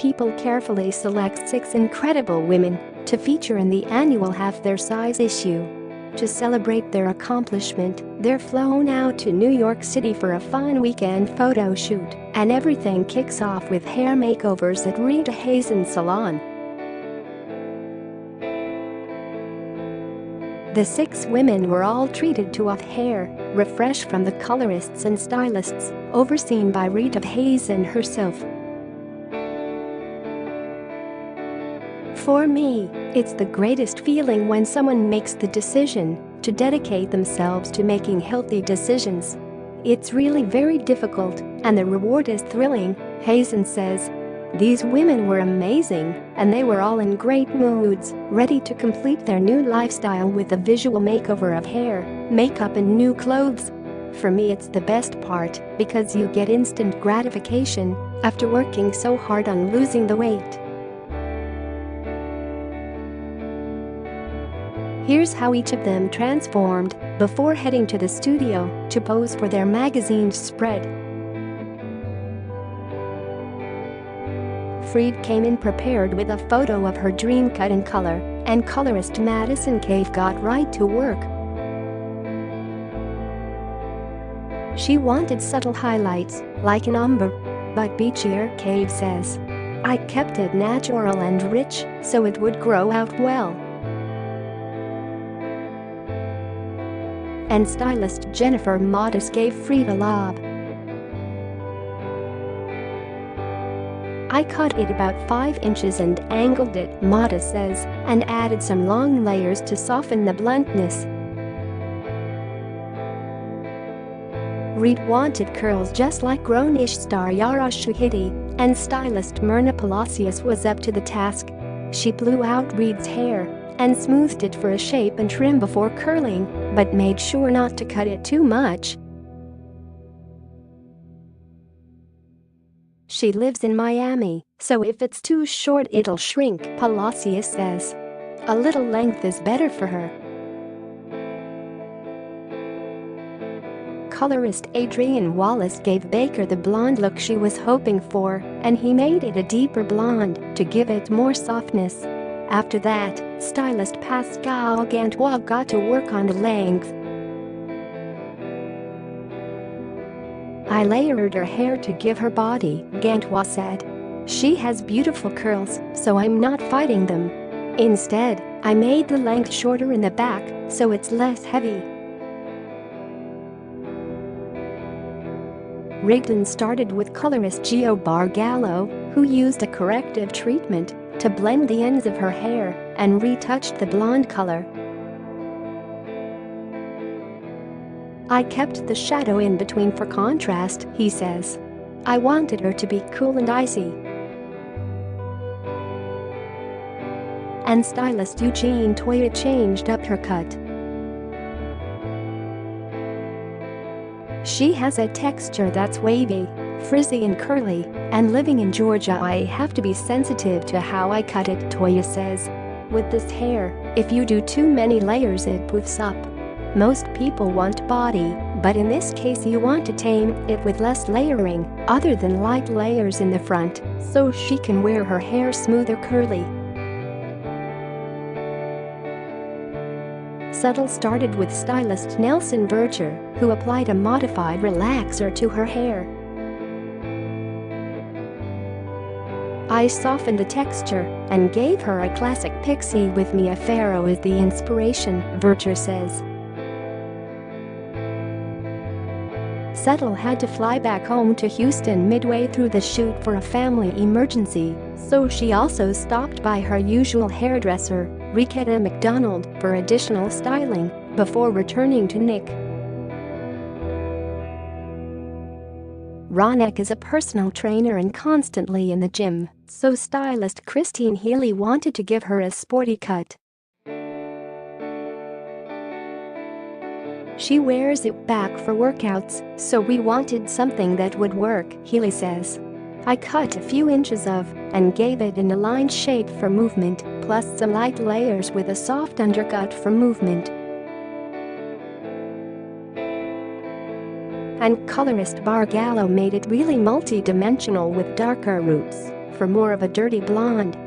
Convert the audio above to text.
people carefully select 6 incredible women to feature in the annual Half Their Size issue. To celebrate their accomplishment, they're flown out to New York City for a fun weekend photo shoot, and everything kicks off with hair makeovers at Rita Hazan Salon. The 6 women were all treated to a hair refresh from the colorists and stylists, overseen by Rita Hazan herself. For me, it's the greatest feeling when someone makes the decision to dedicate themselves to making healthy decisions. It's really very difficult, and the reward is thrilling, Hazan says. These women were amazing, and they were all in great moods, ready to complete their new lifestyle with a visual makeover of hair, makeup and new clothes. For me, it's the best part because you get instant gratification after working so hard on losing the weight. Here's how each of them transformed before heading to the studio to pose for their magazine spread. Fried came in prepared with a photo of her dream cut and color, and colorist Madison Cave got right to work. She wanted subtle highlights, like an umber, but beachier, Cave says. I kept it natural and rich so it would grow out well. And stylist Jennifer Modis gave Fried a lob. I cut it about 5 inches and angled it, Modis says, and added some long layers to soften the bluntness. Reed wanted curls just like grown-ish star Yara Shahidi, and stylist Myrna Palacios was up to the task. She blew out Reed's hair and smoothed it for a shape and trim before curling, but made sure not to cut it too much. She lives in Miami, so if it's too short it'll shrink, Palacios says. A little length is better for her. Colorist Adrian Wallace gave Baker the blonde look she was hoping for, and he made it a deeper blonde to give it more softness. After that, stylist Pascal Gantois got to work on the length. I layered her hair to give her body, Gantois said. She has beautiful curls, so I'm not fighting them. Instead, I made the length shorter in the back, so it's less heavy. Rigdon started with colorist Gio Bargallo, who used a corrective treatment to blend the ends of her hair and retouched the blonde color. I kept the shadow in between for contrast, he says. I wanted her to be cool and icy. And stylist Eugene Toya changed up her cut. She has a texture that's wavy, frizzy and curly, and living in Georgia I have to be sensitive to how I cut it, Toya says. With this hair, if you do too many layers it poofs up. Most people want body, but in this case you want to tame it with less layering, other than light layers in the front, so she can wear her hair smooth or curly. Subtle started with stylist Nelson Verger, who applied a modified relaxer to her hair. I softened the texture and gave her a classic pixie with Mia Farrow as the inspiration, Verger says. Settle had to fly back home to Houston midway through the shoot for a family emergency, so she also stopped by her usual hairdresser, Riquetta McDonald, for additional styling before returning to Nick. Ronak is a personal trainer and constantly in the gym, so stylist Christine Healy wanted to give her a sporty cut. She wears it back for workouts, so we wanted something that would work, Healy says. I cut a few inches of and gave it an aligned shape for movement, plus some light layers with a soft undercut for movement. And colorist Bargallo made it really multi-dimensional with darker roots, for more of a dirty blonde.